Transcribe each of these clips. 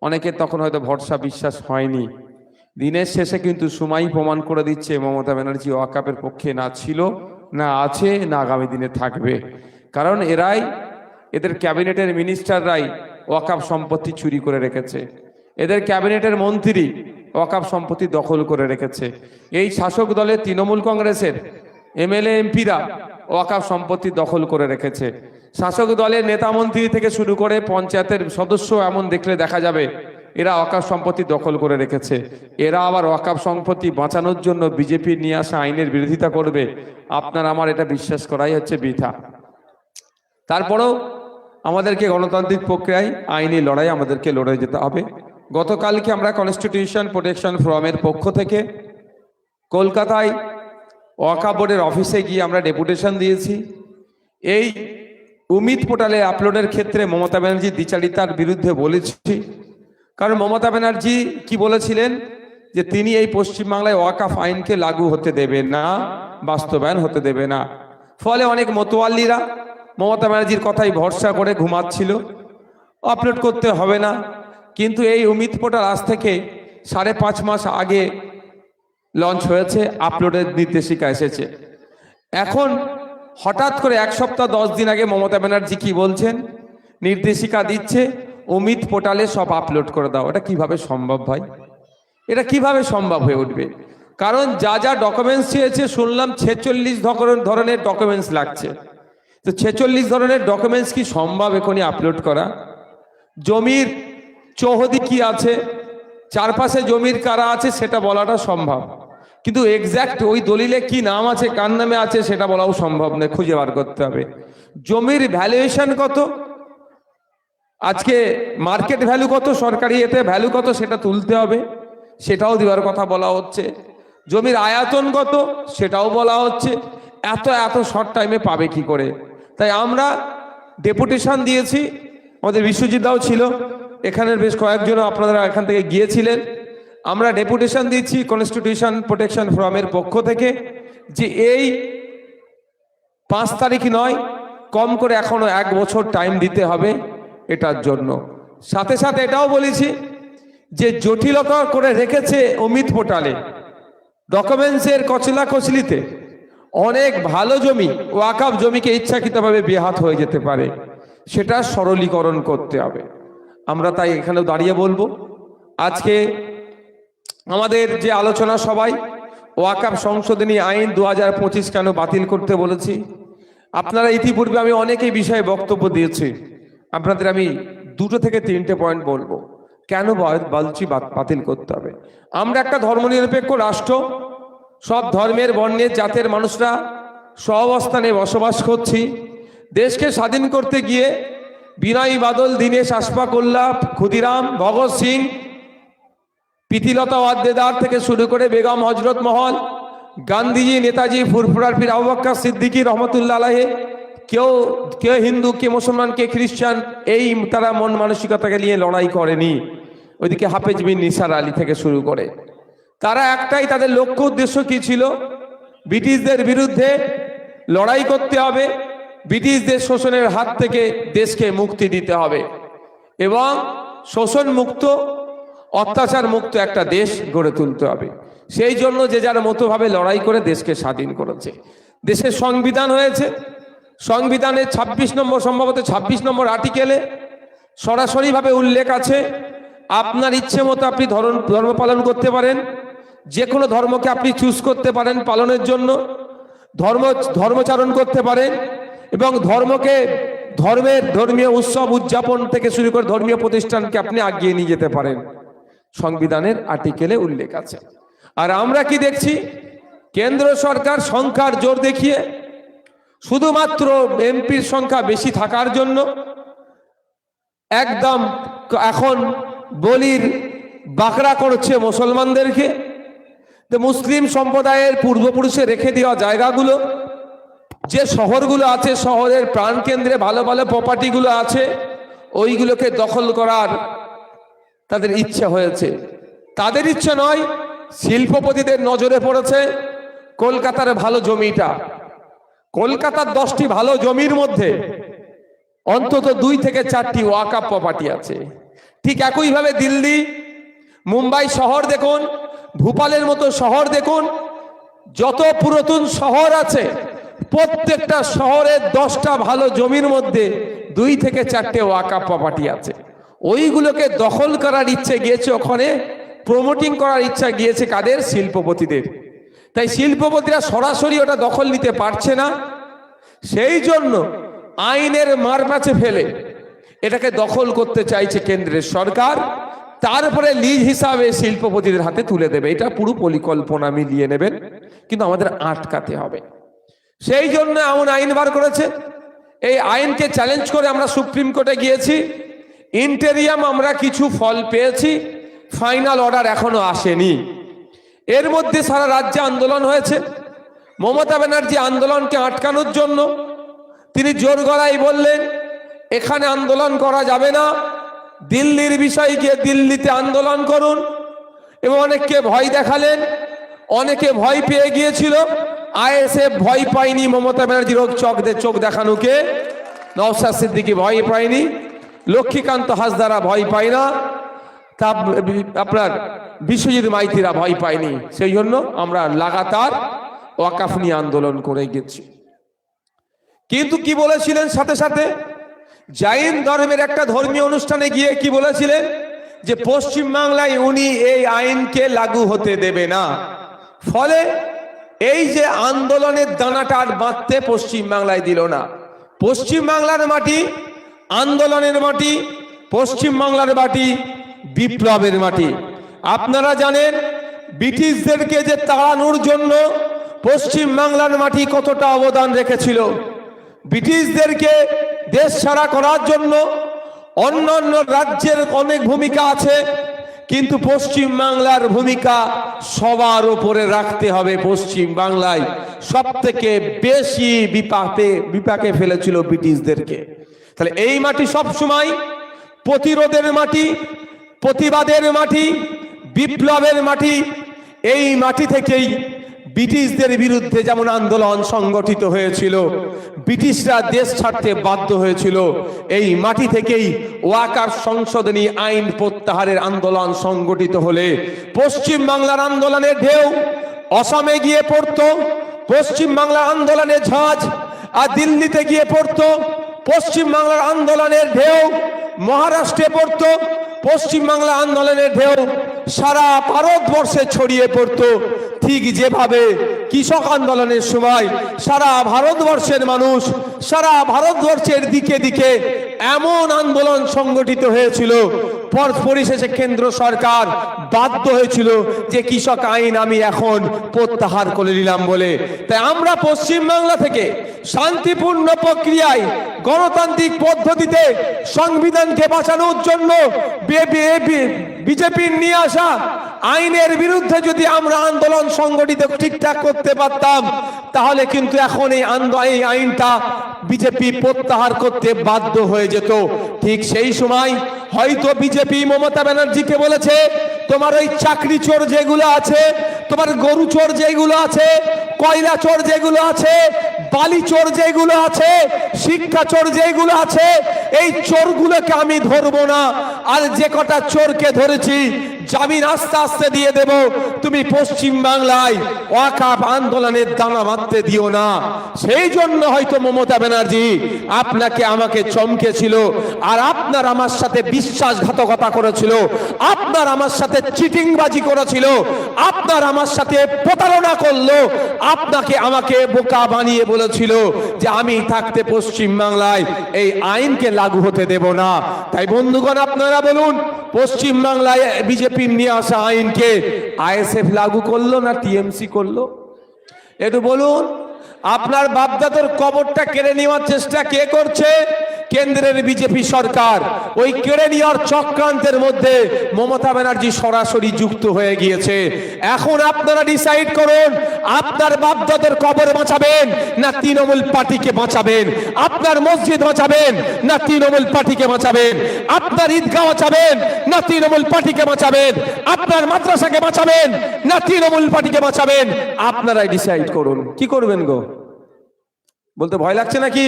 অনেকের তখন হয়তো ভরসা বিশ্বাস হয়নি। দিনের শেষে কিন্তু সময় প্রমাণ করে দিচ্ছে মমতা ব্যানার্জি ওয়াকাফের পক্ষে না ছিল, না আছে, না আগামী দিনে থাকবে। কারণ এদের ক্যাবিনেটের মিনিস্টাররাই ওয়াকাফ সম্পত্তি চুরি করে রেখেছে, এদের ক্যাবিনেটের মন্ত্রী ওয়াকাফ সম্পত্তি দখল করে রেখেছে, এই শাসক দলের তৃণমূল কংগ্রেসের এমএলএ এমপিরা ওয়াকাফ সম্পত্তি দখল করে রেখেছে। শাসক দলের নেতা মন্ত্রী থেকে শুরু করে পঞ্চায়েতের সদস্য এমন দেখলে দেখা যাবে এরা ওয়াকাফ সম্পত্তি দখল করে রেখেছে। এরা আবার ওয়াকাফ সম্পত্তি বাঁচানোর জন্য বিজেপির নিয়ে আসা আইনের বিরোধিতা করবে, আপনার আমার এটা বিশ্বাস করাই হচ্ছে বৃথা। তারপরেও আমাদেরকে গণতান্ত্রিক প্রক্রিয়ায় আইনি লড়াই আমাদেরকে লড়ে যেতে হবে। গতকালকে আমরা কনস্টিটিউশন প্রোটেকশন ফোরামের পক্ষ থেকে কলকাতায় ওয়াকাফ বোর্ডের অফিসে গিয়ে আমরা ডেপুটেশন দিয়েছি। এই উমিদ পোর্টালে আপলোডের ক্ষেত্রে মমতা ব্যানার্জির দ্বিচারিতার বিরুদ্ধে বলেছি। কারণ মমতা ব্যানার্জি কি বলেছিলেন যে তিনি এই পশ্চিমবাংলায় ওয়াকাফ আইনকে লাগু হতে দেবে না, বাস্তবায়ন হতে দেবে না। ফলে অনেক মতোয়াল্লিরা মমতা ব্যানার্জির কথাই ভরসা করে ঘুমাচ্ছিল, আপলোড করতে হবে না। কিন্তু এই উমিদ পোর্টাল আজ থেকে 5.5 মাস আগে লঞ্চ হয়েছে, আপলোডের নির্দেশিকা এসেছে। এখন হঠাৎ করে 1 সপ্তাহ 10 দিন আগে মমতা ব্যানার্জি কি বলছেন, নির্দেশিকা দিচ্ছে উমিদ পোর্টালে সব আপলোড করে দাও। এটা কিভাবে সম্ভব ভাই? এটা কিভাবে সম্ভব হয়ে উঠবে? কারণ যা যা ডকুমেন্টস চেয়েছে শুনলাম 46 ধরনের ডকুমেন্টস লাগছে। তো 46 ধরনের ডকুমেন্টস কি সম্ভব এখনই আপলোড করা? জমির চৌহদি কি আছে, চারপাশে জমির কারা আছে সেটা বলাটা সম্ভব, কিন্তু এক্স্যাক্ট ওই দলিলে কি নাম আছে, কার নামে আছে সেটা বলাও সম্ভব নয়, খুঁজে বার করতে হবে। জমির ভ্যালুয়েশন কত, আজকে মার্কেট ভ্যালু কত, সরকারি এতে ভ্যালু কত সেটা তুলতে হবে, সেটাও দেওয়ার কথা বলা হচ্ছে। জমির আয়তন কত সেটাও বলা হচ্ছে। এত শর্ট টাইমে পাবে কি করে? তাই আমরা ডেপুটেশন দিয়েছি, আমাদের বিশ্বজিৎ দাও ছিল, এখানের বেশ কয়েকজন আপনারা এখান থেকে গিয়েছিলেন। আমরা ডেপুটেশন দিচ্ছি কনস্টিটিউশন প্রোটেকশন ফোরামের পক্ষ থেকে যে এই 5 তারিখ নয়, কম করে এখনো 1 বছর টাইম দিতে হবে এটার জন্য। সাথে সাথে এটাও বলেছি যে জটিলতা করে রেখেছে অমিত পোর্টালে ডকুমেন্টসের কচলাকচলিতে অনেক ভালো জমি, ওয়াকাফ জমিকে ইচ্ছাকৃতভাবে বেহাত হয়ে যেতে পারে, সেটা সরলীকরণ করতে হবে। আমরা তাই এখানেও দাঁড়িয়ে বলবো, আজকে আমাদের যে আলোচনা সবাই ওয়াকাফ সংশোধনী আইন 2025 কেন বাতিল করতে বলেছি, আপনারা ইতিপূর্বে আমি অনেকেই বিষয়ে বক্তব্য দিয়েছি, আপনাদের আমি 2 থেকে 3টে পয়েন্ট বলবো কেন বলছি বাতিল করতে হবে। আমরা একটা ধর্মনিরপেক্ষ রাষ্ট্র, সব ধর্মের বর্ণের জাতের মানুষরা সহাবস্থানে বসবাস করছি। দেশকে স্বাধীন করতে গিয়ে বিনয় বাদল, দীনেশ আশফাকুল্লাহ, ক্ষুদিরাম, ভগৎ সিং, প্রীতিলতা ওয়াদ্দেদার থেকে শুরু করে বেগম হজরত মহল, গান্ধীজি, নেতাজি, ফুরফুরার পীর আবু বকর সিদ্দিকী রহমতুল্লাহ আলাইহি, কেউ হিন্দু, কে মুসলমান, কে খ্রিস্টান, এই তারা মন মানসিকতাকে নিয়ে লড়াই করেনি। ওইদিকে হাফেজ বিন নিসার আলী থেকে শুরু করে তারা একটাই, তাদের লক্ষ্য উদ্দেশ্য কি ছিল? ব্রিটিশদের বিরুদ্ধে লড়াই করতে হবে, ব্রিটিশদের শোষণের হাত থেকে দেশকে মুক্তি দিতে হবে এবং শোষণ মুক্ত, অত্যাচার মুক্ত একটা দেশ গড়ে তুলতে হবে। সেই জন্য যে যার মতোভাবে লড়াই করে দেশকে স্বাধীন করেছে। দেশের সংবিধান হয়েছে, সংবিধানের 26 নম্বর, সম্ভবত 26 নম্বর আর্টিকেলে সরাসরিভাবে উল্লেখ আছে আপনার ইচ্ছে মতো আপনি ধর্ম পালন করতে পারেন, যে কোনো ধর্মকে আপনি চুজ করতে পারেন পালনের জন্য, ধর্মচারণ করতে পারেন এবং ধর্মীয় উৎসব উদযাপন থেকে শুরু করে ধর্মীয় প্রতিষ্ঠানকে আপনি আগিয়ে নিয়ে যেতে পারেন, সংবিধানের আর্টিকেলে উল্লেখ আছে। আর আমরা কি দেখছি, কেন্দ্র সরকার সংখ্যার জোর দেখিয়ে শুধুমাত্র এমপির সংখ্যা বেশি থাকার জন্য একদম এখন বলির বাকরা করছে মুসলমানদেরকে। মুসলিম সম্প্রদায়ের পূর্বপুরুষে রেখে দেওয়া জায়গাগুলো, যে শহরগুলো আছে, শহরের প্রাণকেন্দ্রে ভালো ভালো প্রপার্টিগুলো আছে, ওইগুলোকে দখল করার তাদের ইচ্ছা হয়েছে। তাদের ইচ্ছা নয়, শিল্পপতিদের নজরে পড়েছে কলকাতার ভালো জমিটা। কলকাতার 10টি ভালো জমির মধ্যে অন্তত 2 থেকে 4টি ওয়াকাফ প্রপার্টি আছে। ঠিক একইভাবে দিল্লি, মুম্বাই শহর দেখুন, ভোপালের মতো শহর দেখুন, যত পুরাতন শহর আছে প্রত্যেকটা শহরের 10টা ভালো জমির মধ্যে 2 থেকে 4টে ওয়াকফ প্রপার্টি আছে। ওইগুলোকে দখল করার ইচ্ছে গিয়েছে, ওখানে প্রমোটিং করার ইচ্ছা গিয়েছে কাদের? শিল্পপতিদের। তাই শিল্পপতিরা সরাসরি ওটা দখল নিতে পারছে না, সেই জন্য আইনের মারপ্যাঁচে ফেলে এটাকে দখল করতে চাইছে কেন্দ্রের সরকার, তারপরে লিজ হিসাবে শিল্পপতিদের হাতে তুলে দেবে। এটা পুরো পরিকল্পনা মিলিয়ে নেবেন, কিন্তু আমাদের আটকাতে হবে। সেই জন্য এমন আইন বার করেছে। এই আইনকে চ্যালেঞ্জ করে আমরা সুপ্রিম কোর্টে গিয়েছি। ইন্টেরিয়াম আমরা কিছু ফল পেয়েছি, ফাইনাল অর্ডার এখনো আসেনি। এর মধ্যে সারা রাজ্যে আন্দোলন হয়েছে। মমতা ব্যানার্জি আন্দোলনকে আটকানোর জন্য তিনি জোর গলায় বললেন এখানে আন্দোলন করা যাবে না, দিল্লির বিষয়ে গিয়ে দিল্লিতে আন্দোলন করুন, এবং অনেককে ভয় দেখালেন। অনেকে ভয় পেয়ে গিয়েছিল, আইএসএফ ভয় পায়নি মমতা ব্যানার্জির চোখ দেখানোকে, নওশাদ সিদ্দিকী ভয় পায়নি, লক্ষ্মীকান্ত হাসদারা ভয় পায় না, তা আপনার বিশ্বজিৎ মাইতিরা ভয় পায়নি। সেই জন্য আমরা লাগাতার ওয়াকফ নিয়ে আন্দোলন করে গেছি। কিন্তু কি বলেছিলেন সাথে সাথে? জৈন ধর্মের একটা ধর্মীয় অনুষ্ঠানে গিয়ে কি বলেছিলেন? যে পশ্চিমবাংলায় উনি এই আইনকে লাগু হতে দেবে না। ফলে এই যে আন্দোলনের দানাটা আর বাঁধতে পশ্চিমবাংলায় দিল না। পশ্চিমবাংলার মাটি আন্দোলনের মাটি, পশ্চিমবাংলার মাটি বিপ্লবের মাটি। আপনারা জানেন ব্রিটিশদেরকে যে তাড়ানোর জন্য পশ্চিমবাংলার মাটি কতটা অবদান রেখেছিল। ব্রিটিশদেরকে দেশ ছাড়া করার জন্য অন্যান্য রাজ্যের অনেক ভূমিকা আছে, কিন্তু পশ্চিমবাংলার ভূমিকা সবার উপরে রাখতে হবে। পশ্চিমবাংলায় সব থেকে বেশি বিপাকে ফেলেছিল ব্রিটিশদেরকে। তাহলে এই মাটি সবসময় প্রতিরোধের মাটি, প্রতিবাদের মাটি, বিপ্লবের মাটি। এই মাটি থেকেই ব্রিটিশদের বিরুদ্ধে যেমন আন্দোলন সংগঠিত হয়েছিল, ব্রিটিশরা দেশ ছাড়তে বাধ্য হয়েছিল, এই মাটি থেকেই ওয়াকফ সংশোধনী আইন প্রত্যাহারের আন্দোলন সংগঠিত হলে পশ্চিমবাংলার আন্দোলনের ঢেউ অসমে গিয়ে পড়তো, পশ্চিমবাংলার আন্দোলনের ঝাঁজ আর দিল্লিতে গিয়ে পড়তো, পশ্চিমবাংলার আন্দোলনের ঢেউ মহারাষ্ট্রে পড়তো, পশ্চিমবাংলা আন্দোলনের ঢেউ সারা ভারতবর্ষে ছড়িয়ে পড়তো। ঠিক যেভাবে কৃষক আন্দোলনের সময় সারা ভারতবর্ষের মানুষ, সারা ভারতবর্ষের দিকে দিকে এমন আন্দোলন সংগঠিত হয়েছিল, পরিশেষে কেন্দ্র সরকার বাধ্য হয়েছিল যে কৃষক আইন আমি এখন প্রত্যাহার করে নিলাম বলে। তাই আমরা পশ্চিমবাংলা থেকে শান্তিপূর্ণ প্রক্রিয়ায় গণতান্ত্রিক পদ্ধতিতে সংবিধানকে বাঁচানোর জন্য বিজেপির নিয়ে আসা আইনের বিরুদ্ধে যদি আমরা আন্দোলন সংগঠিত ঠিকঠাক করতে পারতাম, তাহলে কিন্তু এখন এই আইনটা বিজেপি প্রত্যাহার করতে বাধ্য হয়ে যেত। ঠিক সেই সময় হয়তো বিজেপি মমতা ব্যানার্জিকে বলেছে তোমার ওই চাকরি চোর যেগুলো আছে, তোমার গরু চোর যেগুলো আছে, কয়লা চোর যেগুলো আছে, বালি চোর যেগুলো আছে, শিক্ষা চোর যেগুলো আছে, এই চোরগুলোকে আমি ধরবো না, আর যে কটা চোরকে ধরেছি জামিন আস্তে আস্তে দিয়ে দেব, তুমি পশ্চিম বাংলায় ওয়াকফ আন্দোলনের দানা বাঁধতে দিও না। সেই জন্য হয়তো মমতা ব্যানার্জি আপনাকে আমাকে চমকেছিল, আর আপনার আমার সাথে বিশ্বাসঘাতকতা করেছিল, আপনার আমার সাথে চিটিংবাজি করেছিল, আপনার আমার সাথে প্রতারণা করলো, আপনাকে আমাকে বোকা বানিয়ে বলেছিল যে আমি থাকতে পশ্চিম বাংলায় এই আইনকে লাগু হতে দেব না। তাই বন্ধুগণ আপনারা বলুন, পশ্চিম বাংলায় বিজেপির নিয়ে আসা আইনকে আইএসএফ লাগু করলো না টিএমসি করলো? একটু বলুন। আপনার বাপদাদার কবরটা কেড়ে নেওয়ার চেষ্টা কে করছে? কেন্দ্রের বিজেপি সরকার। ওই কেড়ে নেওয়ার চক্রান্তের মধ্যে মমতা ব্যানার্জি সরাসরি যুক্ত হয়ে গিয়েছে। এখন আপনারা ডিসাইড করুন, আপনার বাপদাদার কবর বাঁচাবেন না তৃণমূল পার্টিকে বাঁচাবেন? আপনার মসজিদ বাঁচাবেন না তৃণমূল পার্টিকে বাঁচাবেন? আপনার ঈদগাহ বাঁচাবেন না তৃণমূল পার্টিকে বাঁচাবেন? আপনার মাদ্রাসাকে বাঁচাবেন না তৃণমূল পার্টিকে বাঁচাবেন? আপনারাই ডিসাইড করুন। কি করবেন গো? বলতে ভয় লাগছে নাকি?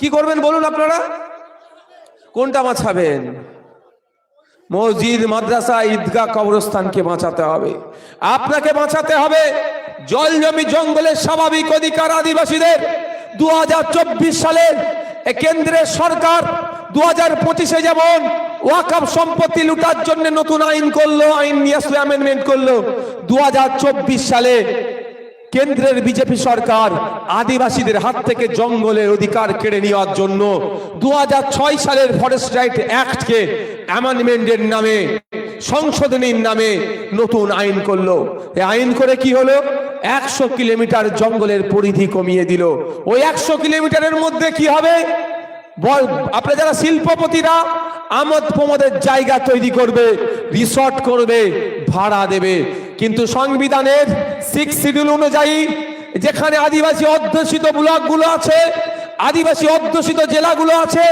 কি করবেন বলুন আপনারা? কোনটা বাঁচাবেন? মসজিদ, মাদ্রাসা, ঈদগাহ, কবরস্থানকে বাঁচাতে হবে। আপনাকে বাঁচাতে হবে জল জমি জঙ্গলের স্বাভাবিক অধিকার আদিবাসীদের। 2024 সালে কেন্দ্রের সরকার 2025-এ যেমন ওয়াকফ সম্পত্তি লুটার জন্য নতুন আইন করলো, আইন নিয়ে আসলে অ্যামেন্ডমেন্ট করলো, 2024 সালে কেন্দ্রের বিজেপি সরকার আদিবাসীদের হাত থেকে জঙ্গলের অধিকার কেড়ে নেওয়ার জন্য 2006 সালের ফরেস্ট রাইট অ্যাক্টকে অ্যামেন্ডমেন্টের নামে, সংশোধনীর নামে নতুন আইন করলো। এই আইন করে কি হলো? 100 কিলোমিটার জঙ্গলের পরিধি কমিয়ে দিল। ওই 100 কিলোমিটারের মধ্যে কি হবে? আপনারা যারা শিল্পপতিরা আমোদ প্রমোদের জায়গা তৈরি করবে, রিসর্ট করবে, ভাড়া দেবে। কিন্তু সংবিধানের 6 শিডিউল অনুযায়ী যেখানে আদিবাসী অধ্যুষিত ব্লকগুলো আছে, আদিবাসী অধ্যুষিত জেলাগুলো আছে,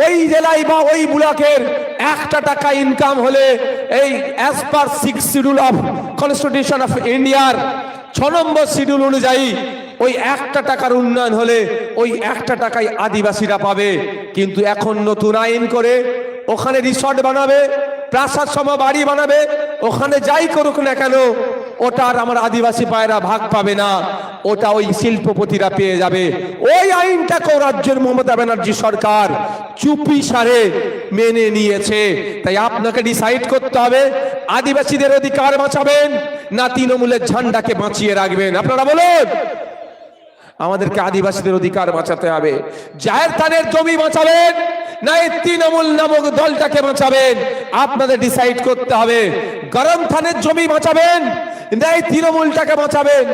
ওই জেলায় বা ওই ব্লকের 1 টাকা ইনকাম হলে এই as per 6 schedule of constitution of ইন্ডিয়ার 6 নম্বর শিডিউল অনুযায়ী ওই 1 টাকার উন্নয়ন হলে ওই 1 টাকাই আদিবাসীরা পাবে। কিন্তু এখন নতুন আইন করে ওখানে রিসর্ট বানাবে, প্রাসাদ সম বাড়ি বানাবে, ওখানে যাই করুক না কেন ওটার আমার আদিবাসী পায়রা ভাগ পাবে না, ওটা ওই শিল্পপতিরা পেয়ে যাবে। ওই আইনটাকেও রাজ্যের মমতা ব্যানার্জি সরকার চুপি সারে মেনে নিয়েছে। তাই আপনাকে ডিসাইড করতে হবে আদিবাসীদের অধিকার বাঁচাবেন না তৃণমূলের ঝান্ডাকে বাঁচিয়ে রাখবেন। আপনারা বলুন, আমাদেরকে আদিবাসীদের অধিকার বাঁচাতে হবে। জাহের থানের জমি বাঁচাবেন না এই তৃণমূল নামক দলটাকে বাঁচাবেন? আপনাদের ডিসাইড করতে হবে। গরম থানের জমি বাঁচাবেন না এই তৃণমূলটাকে বাঁচাবেন?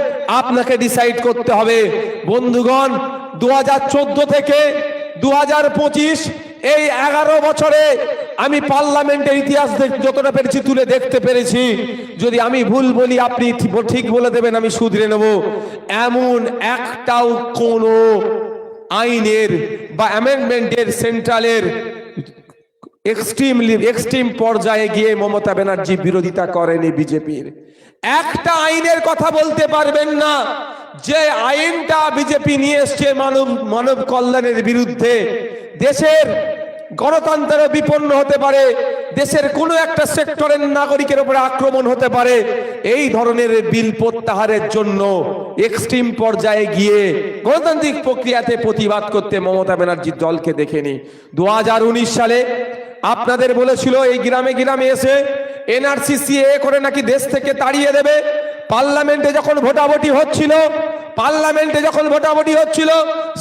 আপনাকে ডিসাইড করতে হবে। বন্ধুগণ, 2014 থেকে 2025 এই 11 বছরে আমি পার্লামেন্টের ইতিহাস যতটা পেরেছি তুলে দেখতে পেরেছি। যদি আমি ভুল বলি আপনি ঠিক বলে দেবেন, আমি শুধরে নেব। এমন একটাও কোনো আইনের বা অ্যামেন্ডমেন্টের সেন্ট্রালের এক্সট্রিম পর্যায়ে গিয়ে মমতা ব্যানার্জি বিরোধিতা করেনি বিজেপির। একটা আইনের কথা বলতে পারবেন না যে আইনটা বিজেপি নিয়ে এসছে মানব কল্যাণের বিরুদ্ধে। দেশের গণতন্ত্র বিপন্ন হতে পারে, দেশের কোনো একটা সেক্টরের নাগরিকের উপরে আক্রমণ হতে পারে, এই ধরনের বিল প্রত্যাহারের জন্য এক্সট্রিম পর্যায়ে গিয়ে গণতান্ত্রিক প্রক্রিয়াতে প্রতিবাদ করতে মমতা ব্যানার্জির দলকে দেখেনি। 2019 সালে আপনাদের বলেছিল এই গ্রামে গ্রামে এসে এনআরসি সিএ করে নাকি দেশ থেকে তাড়িয়ে দেবে। পার্লামেন্টে যখন ভোটাভুটি হচ্ছিল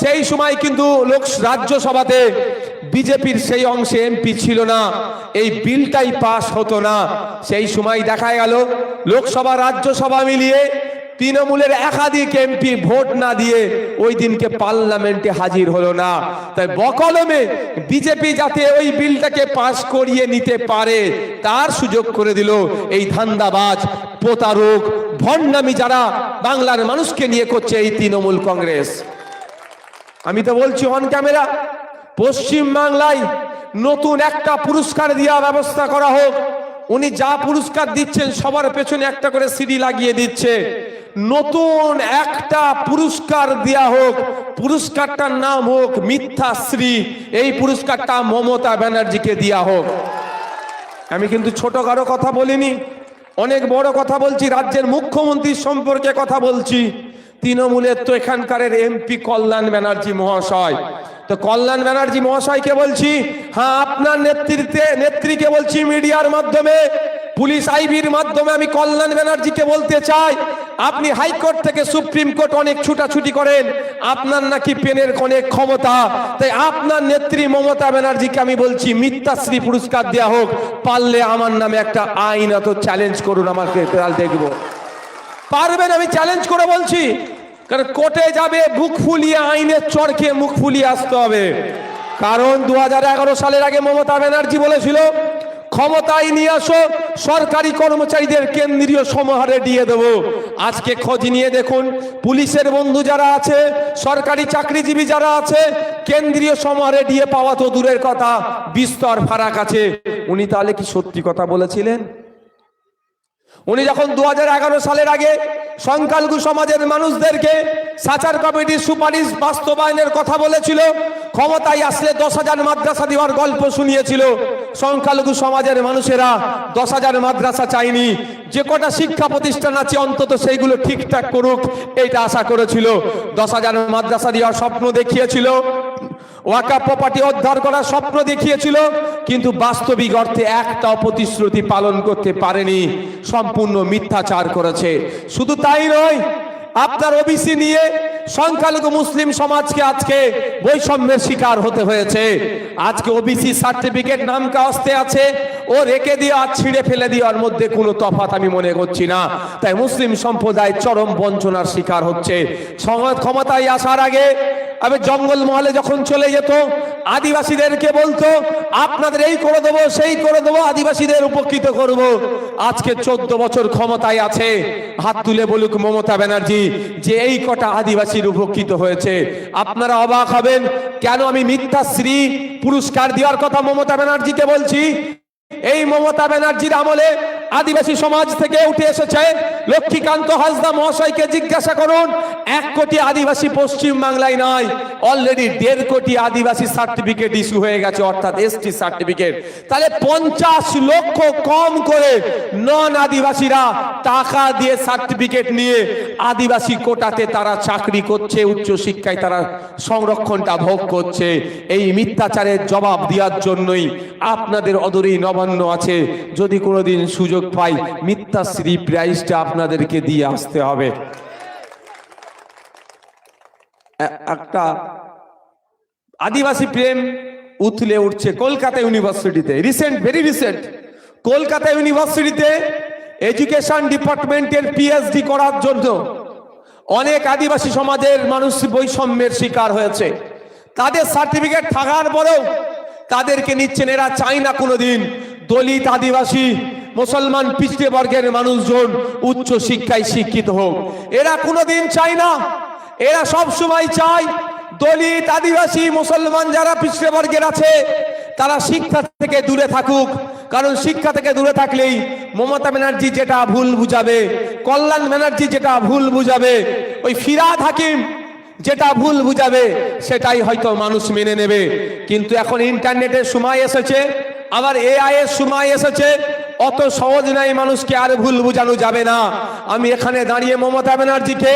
সেই সময় কিন্তু রাজ্যসভাতে বিজেপির সেই অংশে এমপি ছিল না, এই বিলটাই পাস হতো না। সেই সময় দেখা গেল লোকসভা রাজ্যসভা মিলিয়ে তৃণমূলের একাধিক এমপি ভোট না দিয়ে ওই দিনকে পার্লামেন্টে হাজির হলো না। তাই বকলমে বিজেপি যাতে ওই বিলটাকে পাস করিয়ে নিতে পারে তার সুযোগ করে দিল এই ধান্দাবাজ, প্রতারক, ভণ্ডামি যারা বাংলার মানুষকে নিয়ে করছে এই তৃণমূল কংগ্রেস। আমি তো বলছি অন ক্যামেরা, পশ্চিম বাংলায় নতুন একটা পুরস্কার দেওয়ার ব্যবস্থা করা হোক। উনি যা পুরস্কার দিচ্ছেন সবার পেছনে একটা করে সিডি লাগিয়ে দিচ্ছে। নতুন একটা পুরস্কার দেয়া হোক, পুরস্কারটার নাম হোক মিথ্যাশ্রী। এই পুরস্কারটা মমতা ব্যানার্জিকে দেয়া হোক। আমি কিন্তু ছোটখাটো কথা বলিনি, অনেক বড় কথা বলছি। রাজ্যের মুখ্যমন্ত্রীর সম্পর্কে কথা বলছি। তৃণমূলের তো এখানকার এমপি কল্যাণ ব্যানার্জি মহাশয়। তো কল্যাণ ব্যানার্জি মহাশয়কে বলছি, হ্যাঁ আপনার নেত্রীকে বলছি মিডিয়ার মাধ্যমে, পুলিশ আইবির মাধ্যমে আমি কল্যাণ ব্যানার্জিকে বলতে চাই, আপনি হাইকোর্ট থেকে সুপ্রিম কোর্ট অনেক ছুটাছুটি করেন, আপনার নাকি পেনের অনেক ক্ষমতা। তাই আপনার নেত্রী মমতা ব্যানার্জিকে আমি বলছি মিথ্যাশ্রী পুরস্কার দেওয়া হোক। পারলে আমার নামে একটা আইনত চ্যালেঞ্জ করুন, আমাকে দেখবো। পারবেন? আমি চ্যালেঞ্জ করে বলছি, কারণ কোর্টে যাবে বুক ফুলিয়ে, আইনের চরকে মুখ ফুলিয়ে আসতে হবে। কারণ 2011 সালের আগে মমতা ব্যানার্জি বলেছিল ক্ষমতায় নিয়ে আসো, সরকারি কর্মচারীদের কেন্দ্রীয় সমাহারে দিয়ে দেব। আজকে খোঁজ নিয়ে দেখুন, পুলিশের বন্ধু যারা আছে, সরকারি চাকরিজীবী যারা আছে, কেন্দ্রীয় সমাহারে দিয়ে পাওয়া তো দূরের কথা, বিস্তর ফারাক আছে। উনি তাহলে কি সত্যি কথা বলেছিলেন? উনি যখন 2011 সালের আগে সংখ্যালঘু সমাজের মানুষদেরকে সাচার কমিটির সুপারিশ বাস্তবায়নের কথা বলেছিল, ক্ষমতায় আসলে 10,000 মাদ্রাসা দেওয়ার গল্প শুনিয়েছিল, সংখ্যালঘু সমাজের মানুষেরা 10,000 মাদ্রাসা চায়নি, যে কটা শিক্ষা প্রতিষ্ঠান আছে অন্তত সেইগুলো ঠিকঠাক করুক এইটা আশা করেছিল। 10,000 মাদ্রাসা দেওয়ার স্বপ্ন দেখিয়েছিল, ওয়াকাফ প্রপার্টি উদ্ধার করার স্বপ্ন দেখিয়েছিল, কিন্তু বাস্তবিক অর্থে একটাও প্রতিশ্রুতি পালন করতে পারেনি, সম্পূর্ণ মিথ্যাচার করেছে। শুধু তাই নয়, আপনার ওবিসি নিয়ে সংখ্যালঘু মুসলিম সমাজকে আজকে বৈষম্যের শিকার হতে হয়েছে। আজকে ওবিসি সার্টিফিকেট নাম কাস্তে আছে, ও রেখে দিয়ে আর ছিঁড়ে ফেলে দেওয়ার মধ্যে কোনো তফাৎ আমি মনে করছি না। তাই মুসলিম সম্প্রদায় চরম বঞ্চনার শিকার হচ্ছে। ক্ষমতায় আসার আগে আমি জঙ্গল মহলে যখন চলে যেত, আদিবাসীদেরকে বলতো আপনাদের এই করে দেবো সেই করে দেবো, আদিবাসীদের উপকৃত করব। আজকে 14 বছর ক্ষমতায় আছে, হাত তুলে বলুক মমতা ব্যানার্জি যে এই কটা আদিবাসীর উপকৃত হয়েছে। আপনারা অবাক হবেন কেন আমি মিথ্যাশ্রী পুরস্কার দেওয়ার কথা মমতা ব্যানার্জিকে বলছি। এই মমতা ব্যানার্জির আমলে আদিবাসী সমাজ থেকে উঠে এসেছে লক্ষ্মীকান্ত হাসদা মহাশয়কে জিজ্ঞাসা করুন, 1 কোটি আদিবাসী পশ্চিম বাংলায় নয়, অলরেডি 1.5 কোটি আদিবাসী সার্টিফিকেট ইস্যু হয়ে গেছে, অর্থাৎ এসটি সার্টিফিকেট। তাহলে 50 লক্ষ কম করে নন আদিবাসীরা টাকা দিয়ে সার্টিফিকেট নিয়ে আদিবাসী কোটাতে তারা চাকরি করছে, উচ্চ শিক্ষায় তারা সংরক্ষণটা ভোগ করছে। এই মিথ্যাচারের জবাব দেওয়ার জন্যই আপনাদের অদূরেই নবান্ন আছে, যদি কোনোদিন সুযোগ পাই মিথ্যাশ্রী প্রাইজটা আপনাদেরকে দিয়ে আসতে হবে। একটা আদিবাসী প্রেম উথলে উঠছে কলকাতা ইউনিভার্সিটিতে, ভেরি রিসেন্ট কলকাতা ইউনিভার্সিটিতে এডুকেশন ডিপার্টমেন্টের পিএইচডি করার জন্য অনেক আদিবাসী সমাজের মানুষ বৈষম্যের শিকার হয়েছে। তাদের সার্টিফিকেট থাকার পরেও তাদেরকে নিচ্ছেন, এরা চায় না কোনোদিন দলিত, আদিবাসী, মুসলমান পিছড়ে বর্গের মানুষজন উচ্চ শিক্ষায় শিক্ষিত হোক। এরা কোনোদিন চায় না, এরা সব সময় চায় দলিত, আদিবাসী, মুসলমান যারা পিছড়ে বর্গের আছে তারা শিক্ষা থেকে দূরে থাকুক। কারণ শিক্ষা থেকে দূরে থাকলেই মমতা ব্যানার্জি যেটা ভুল বুঝাবে, কল্যাণ ব্যানার্জি যেটা ভুল বুঝাবে, ওই ফিরহাদ হাকিম যেটা ভুল বুঝাবে সেটাই হয়তো মানুষ মেনে নেবে। কিন্তু এখন ইন্টারনেটের সময় এসেছে, আবার এআই এর সময় এসেছে, অত সহজ নাই মানুষকে আর ভুল বুঝানো যাবে না। আমি এখানে দাঁড়িয়ে মমতা ব্যানার্জিকে,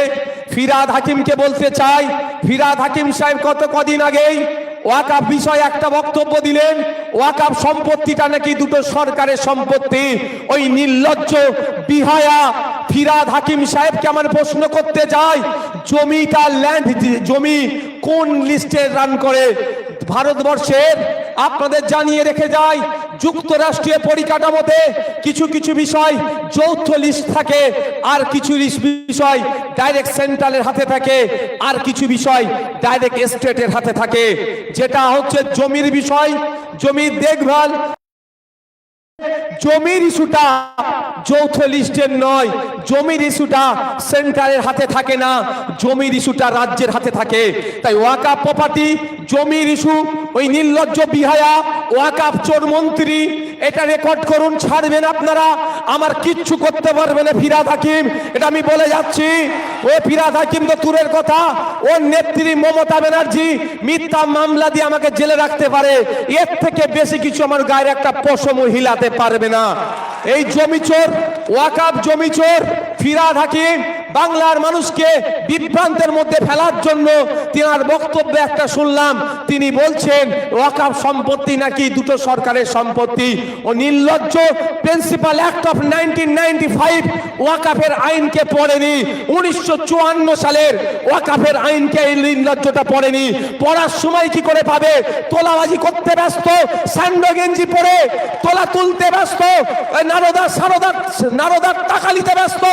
ফিরহাদ হাকিমকে বলতে চাই, ফিরহাদ হাকিম সাহেব কদিন আগেই ওয়াকাফ বিষয়ে একটা বক্তব্য দিলেন, ওয়াকাফ সম্পত্তিটা নাকি দুটো সরকারের সম্পত্তি। ওই নির্লজ্জ বিহায়া ফিরহাদ হাকিম সাহেবকে আমার প্রশ্ন করতে চাই, জমিটা জমি কোন লিস্টে রান করে ভারতবর্ষের? আপনাদের জানিয়ে রেখে যায়, যুক্তরাষ্ট্রীয় পরিকাঠামোতে কিছু কিছু বিষয় যৌথ লিস্ট থাকে, আর কিছু বিষয় ডাইরেক্ট সেন্ট্রালের হাতে থাকে, আর কিছু বিষয় ডাইরেক্ট স্টেটের হাতে থাকে। যেটা হচ্ছে জমির বিষয়, জমির দেখভাল, জমির ইস্যুটা যৌথ লিস্টের নয়, জমির ইস্যুটা সেন্ট্রালের হাতে থাকে না, জমির ইস্যুটা রাজ্যের হাতে থাকে। তাই ওয়াকাফ প্রপার্টি, জমির ইস্যু, ওই নির্লজ্জ বিহায়া ওয়াকাফ চোর মন্ত্রী, এটা রেকর্ড করুন, ছাড়বেন আপনারা, আমার কিচ্ছু করতে পারবে না ফিরহাদ হাকিম, এটা আমি বলে যাচ্ছি। ও ফিরহাদ হাকিম তো দূরের কথা, ওর নেত্রী মমতা ব্যানার্জি মিথ্যা মামলা দিয়ে আমাকে জেলে রাখতে পারে, এর থেকে বেশি কিছু আমার গায়ের একটা পশমও হিলাতে পারবে না। এই জমি চোর, ওয়াকাফ জমি চোর ফিরহাদ হাকিম বাংলার মানুষকে বিভ্রান্তের মধ্যে ফেলার জন্য তিনার বক্তব্যে একটা শুনলাম, তিনি বলছেন ওয়াকাফ সম্পত্তি নাকি দুটো সরকারের সম্পত্তি। ও নির্লজ্জ প্রিন্সিপাল অ্যাক্ট অফ 1995 ওয়াকাফের আইনকে পড়েনি, 1954 সালের ওয়াকাফের আইনকে এই নির্লজ্জটা পড়েনি। পড়ার সময় কি করে পাবে? তোলাবাজি করতে ব্যস্ত, স্যান্ডো গেঞ্জি পরে তোলা তুলতে ব্যস্ত, নারদার টাকা নিতে ব্যস্ত।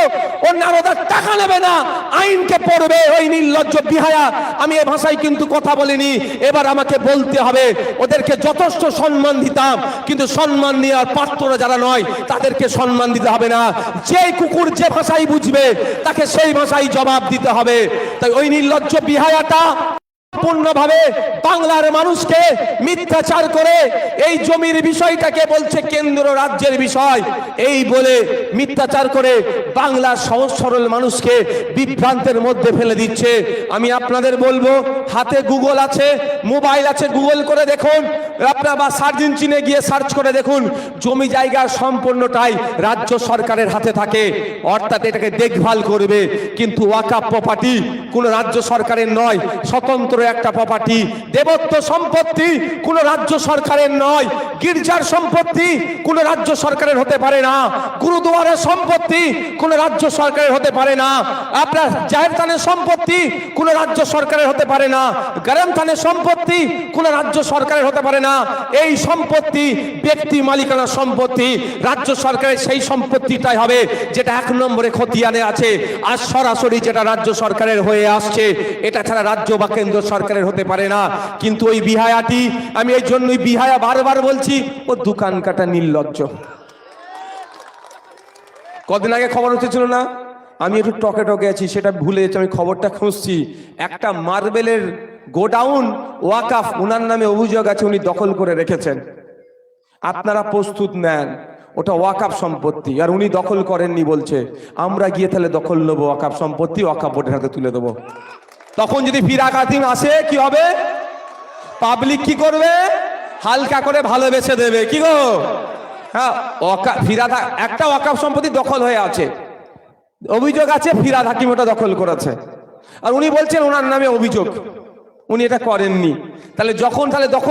ও নারদার টাকা নেবে না, আইনকে পড়বে ওই নির্লজ্জ বিহায়া। আমি এ ভাষায় কিন্তু কথা বলিনি, এবার আমাকে বলতে হবে। ওদেরকে যথেষ্ট সম্মান দিতাম, কিন্তু সম্মান নেওয়ার পাত্ররা যারা নয় তাদেরকে সম্মান দিতে হবে না। যে কুকুর যে ভাষাই বুঝবে তাকে সেই ভাষাই জবাব দিতে হবে। তাই ওই নির্লজ্জ বিহায়াটা পূর্ণভাবে বাংলার মানুষকে মিথ্যাচার করে এই জমির বিষয়টাকে বলছে কেন্দ্র রাজ্যের বিষয়, এই বলে মিথ্যাচার করে বাংলার সহজ সরল মানুষকে বিভ্রান্তের মধ্যে ফেলে দিচ্ছে। আমি আপনাদের বলবো, হাতে গুগল আছে, মোবাইল আছে, গুগল করে দেখুন আপনার, বা সার্চ ইঞ্জিনে গিয়ে সার্চ করে দেখুন, জমি জায়গার সম্পূর্ণটাই রাজ্য সরকারের হাতে থাকে, অর্থাৎ এটাকে দেখভাল করবে। কিন্তু ওয়াকাফ প্রপার্টি কোন রাজ্য সরকারের নয়, স্বতন্ত্র একটা প্রপার্টি। দেবত্ব সম্পত্তি কোন রাজ্য সরকারের নয়, গির্জার সম্পত্তি কোন রাজ্য সরকারের হতে পারে না, গুরুদুয়ারের সম্পত্তি কোন রাজ্য সরকারের হতে পারে না, আপনার জাহের থানের সম্পত্তি কোন রাজ্য সরকারের হতে পারে না, গরম থানের সম্পত্তি কোন রাজ্য সরকারের হতে পারে না। এই সম্পত্তি ব্যক্তি মালিকানা সম্পত্তি, রাজ্য সরকারের সেই সম্পত্তিটাই হবে যেটা 1 নম্বরে খতিয়ানে আছে, আর সরাসরি যেটা রাজ্য সরকারের হয়ে আসছে, এটা ছাড়া রাজ্য বা কেন্দ্র সরকারের হতে পারে না। কিন্তু ওই বিহায়াটি, আমি এই জন্যই বিহায়া বারবার বলছি, ও দোকান কাটা নির্লজ্জ। কদিন আগে খবর হচ্ছিল না, আমি একটু টকে টকে আছি, সেটা ভুলে যাচ্ছি, আমি খবরটা খুঁজছি। একটা মার্বেলের গোডাউন ওয়াকাফ ওনার নামে অভিযোগ আছে, উনি দখল করে রেখেছেন। আপনারা প্রস্তুত নেন, ওটা ওয়াকাফ সম্পত্তি, আর উনি দখল করেননি বলছে। আমরা গিয়ে তাহলে দখল নেবো ওয়াকাফ সম্পত্তি, ওয়াকাফ বোর্ডের হাতে তুলে দেবো। তখন যদি ফিরাকাতিম আসে কি হবে? পাবলিক কি করবে? হালকা করে ভালোবেসে দেবে। কি গো, হ্যাঁ, একটা ওয়াকাফ সম্পত্তি দখল হয়ে আছে, অভিযোগ আছে ফিরাদ হাকিম ওটা দখল করেছে, আর উনি বলছেন ওনার নামে অভিযোগ, উনি এটা করেননি। তাহলে যখন দখল